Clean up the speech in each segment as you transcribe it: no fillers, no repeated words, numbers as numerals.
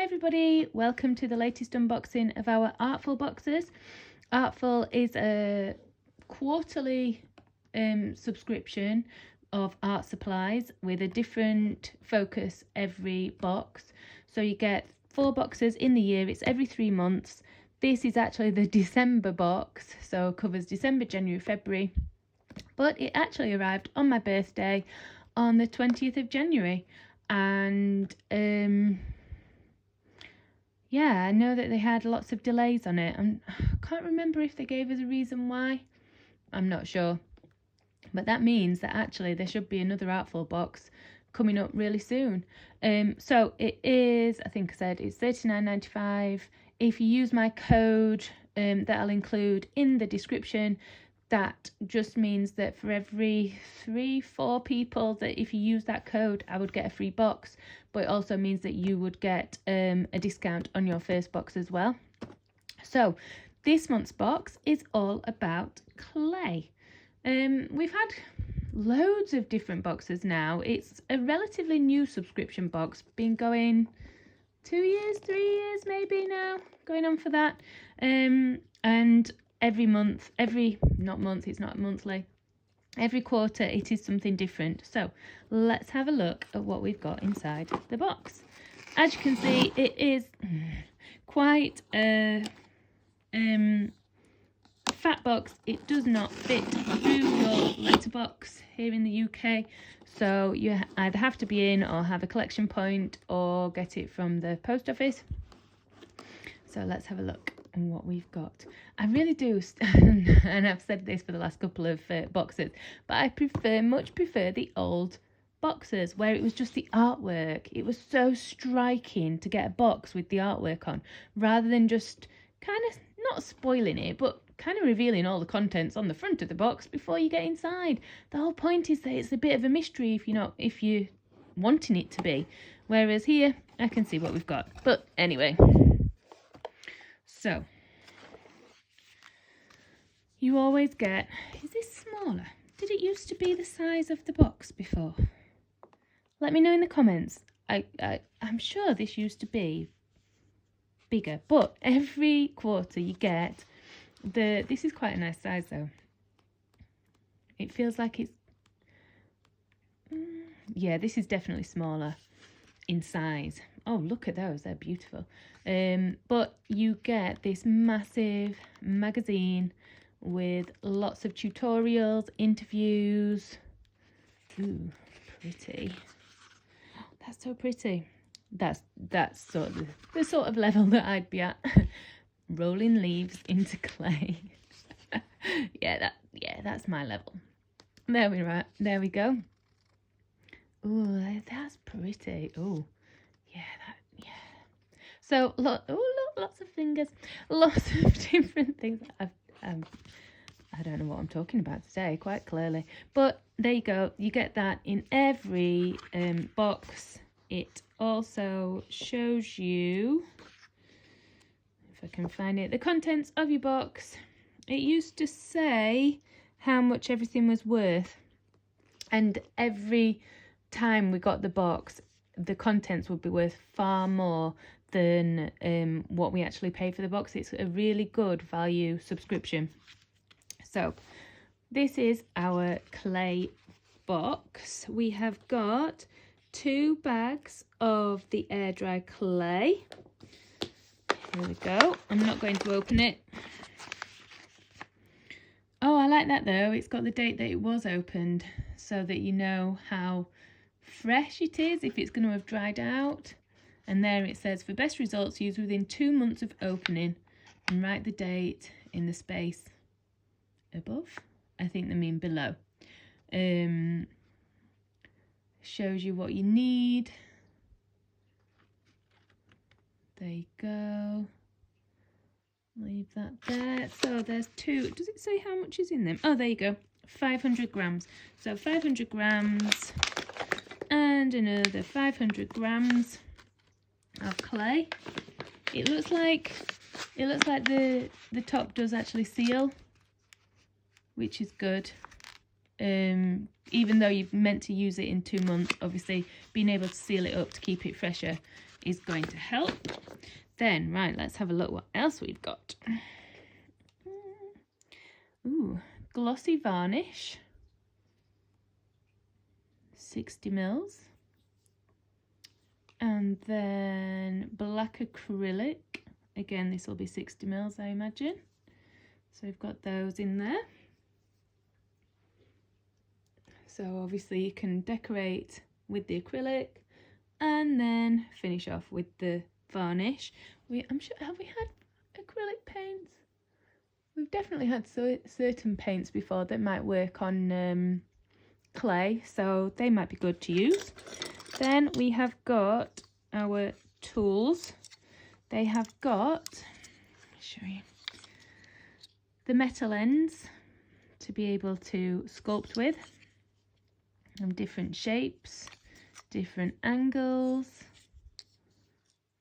everybody, welcome to the latest unboxing of our Artful boxes. Artful is a quarterly subscription of art supplies with a different focus every box. So you get 4 boxes in the year, it's every 3 months. This is actually the December box, so covers December, January, February. But it actually arrived on my birthday on the 20th of January. And yeah, I know that they had lots of delays on it. I can't remember if they gave us a reason why. I'm not sure. But that means that actually there should be another Artful box coming up really soon. So it is, I think I said, it's $39.95. If you use my code that I'll include in the description, that just means that for every 3-4 people that if you use that code, I would get a free box. But it also means that you would get a discount on your first box as well. So this month's box is all about clay. We've had loads of different boxes now. It's a relatively new subscription box, been going 2 years, 3 years maybe now, going on for that. And every month, not month, it's not monthly, every quarter it is something different. So let's have a look at what we've got inside the box. As you can see, it is quite a fat box. It does not fit through your letterbox here in the UK, so you either have to be in or have a collection point or get it from the post office. So let's have a look at what we've got. I really do, and I've said this for the last couple of boxes, but I much prefer the old boxes where it was just the artwork. It was so striking to get a box with the artwork on, rather than just kind of not spoiling it, but kind of revealing all the contents on the front of the box before you get inside. The whole point is that it's a bit of a mystery if you're wanting it to be. Whereas here, I can see what we've got. But anyway, so you always get, is this smaller? Did it used to be the size of the box before? Let me know in the comments. I'm sure this used to be bigger, but every quarter you get this is quite a nice size though. It feels like it's, yeah, this is definitely smaller in size. Oh, look at those, they're beautiful. But you get this massive magazine with lots of tutorials, interviews. Ooh, pretty. That's so pretty. That's sort of the sort of level that I'd be at. Rolling leaves into clay. yeah, that's my level. There we go. Oh, that's pretty. Oh, yeah, So look, lots of fingers, lots of different things. I don't know what I'm talking about today quite clearly, but there you go. You get that in every box. It also shows you, if I can find it, the contents of your box. It used to say how much everything was worth, and every time we got the box, the contents would be worth far more than what we actually pay for the box. It's a really good value subscription. So this is our clay box. We have got 2 bags of the air dry clay. Here we go. I'm not going to open it. Oh, I like that though. It's got the date that it was opened, so that you know how fresh it is, if it's going to have dried out. And there it says, for best results, use within 2 months of opening, and write the date in the space above. I think they mean below. Shows you what you need. There you go. Leave that there. So there's 2. Does it say how much is in them? Oh, there you go. 500 grams. So 500 grams and another 500 grams of clay. It looks like the top does actually seal, which is good. Even though you've meant to use it in 2 months, obviously being able to seal it up to keep it fresher is going to help. Then, right, let's have a look what else we've got. Ooh, glossy varnish, 60 mils. And then black acrylic. Again, this will be 60 mils, I imagine. So we've got those in there. So obviously you can decorate with the acrylic and then finish off with the varnish. I'm sure, have we had acrylic paints? We've definitely had certain paints before that might work on clay, so they might be good to use. Then we have got our tools. They have got, let me show you, the metal ends to be able to sculpt with, and different shapes, different angles.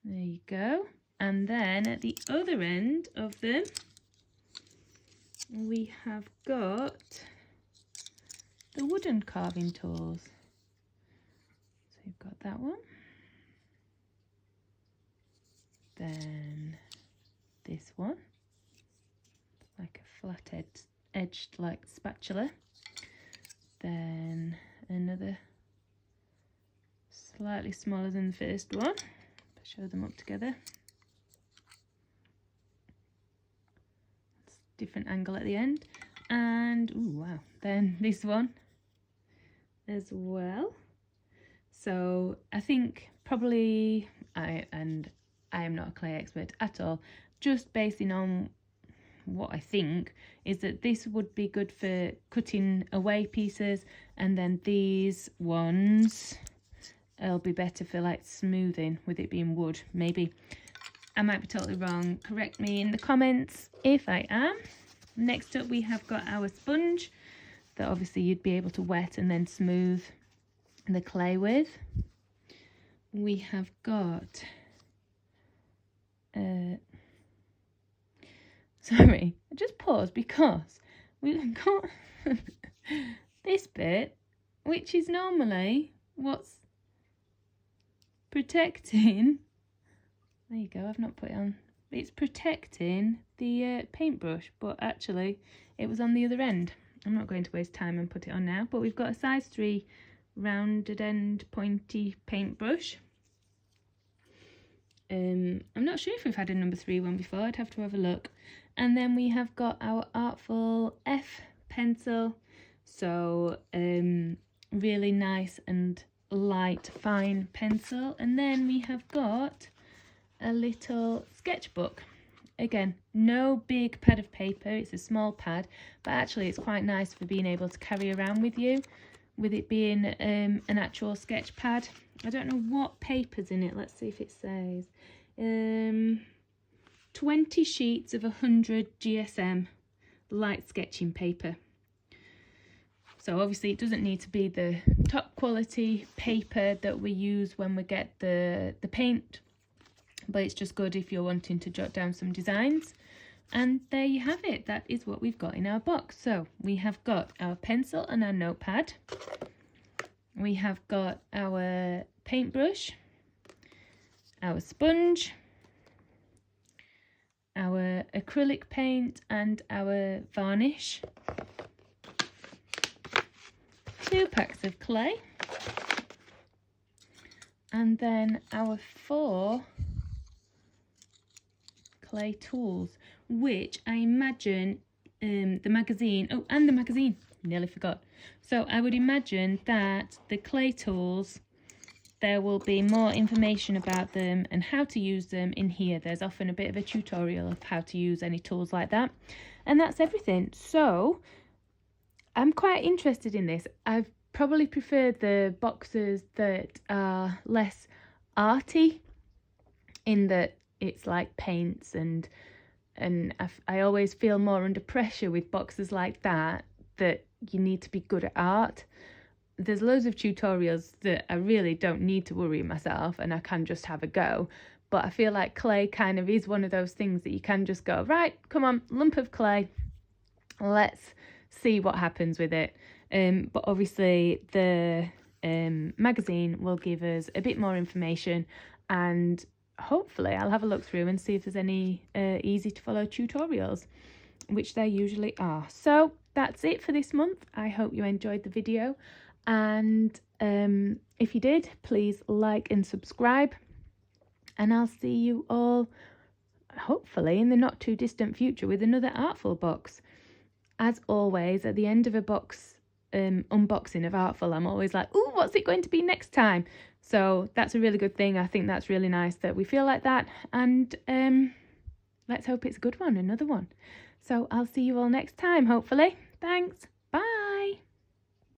There you go. And then at the other end of them, we have got the wooden carving tools. So you've got that one. Then this one, like a flat edged like spatula. Then another slightly smaller than the first one. Show them up together. It's a different angle at the end. And ooh, wow, then this one as well. So I think probably I am not a clay expert at all, just basing on what I think is that this would be good for cutting away pieces, and then these ones will be better for like smoothing, with it being wood. Maybe I might be totally wrong, correct me in the comments if I am. Next up we have got our sponge that obviously you'd be able to wet and then smooth the clay with. We have got sorry, I just paused because we've got this bit, which is normally what's protecting, there you go, I've not put it on, it's protecting the paintbrush, but actually it was on the other end. I'm not going to waste time and put it on now, but we've got a size 3 rounded end pointy paintbrush. I'm not sure if we've had a number 3 one before, I'd have to have a look. And then we have got our Artful F pencil, so really nice and light fine pencil. And then we have got a little sketchbook. Again, no big pad of paper, it's a small pad, but actually it's quite nice for being able to carry around with you, with it being an actual sketch pad. I don't know what paper's in it, let's see if it says 20 sheets of 100 GSM light sketching paper. So obviously it doesn't need to be the top quality paper that we use when we get the paint, but it's just good if you're wanting to jot down some designs. And there you have it, that is what we've got in our box. So we have got our pencil and our notepad. We have got our paintbrush, our sponge, our acrylic paint and our varnish, 2 packs of clay, and then our 4 clay tools, which I imagine the magazine, oh, and the magazine, nearly forgot. So I would imagine that the clay tools, there will be more information about them and how to use them in here. There's often a bit of a tutorial of how to use any tools like that. And that's everything. So I'm quite interested in this. I've probably preferred the boxes that are less arty, in that it's like paints, and I always feel more under pressure with boxes like that you need to be good at art. There's loads of tutorials that I really don't need to worry myself and I can just have a go, but I feel like clay kind of is one of those things that you can just go, right, come on, lump of clay, let's see what happens with it. But obviously the magazine will give us a bit more information and hopefully I'll have a look through and see if there's any easy to follow tutorials, which there usually are. So that's it for this month. I hope you enjoyed the video, and if you did, please like and subscribe, and I'll see you all hopefully in the not too distant future with another Artful box. As always, at the end of a box unboxing of Artful, I'm always like, oh, what's it going to be next time? So that's a really good thing. I think that's really nice that we feel like that, and let's hope it's a good one, another one. So I'll see you all next time, hopefully. Thanks.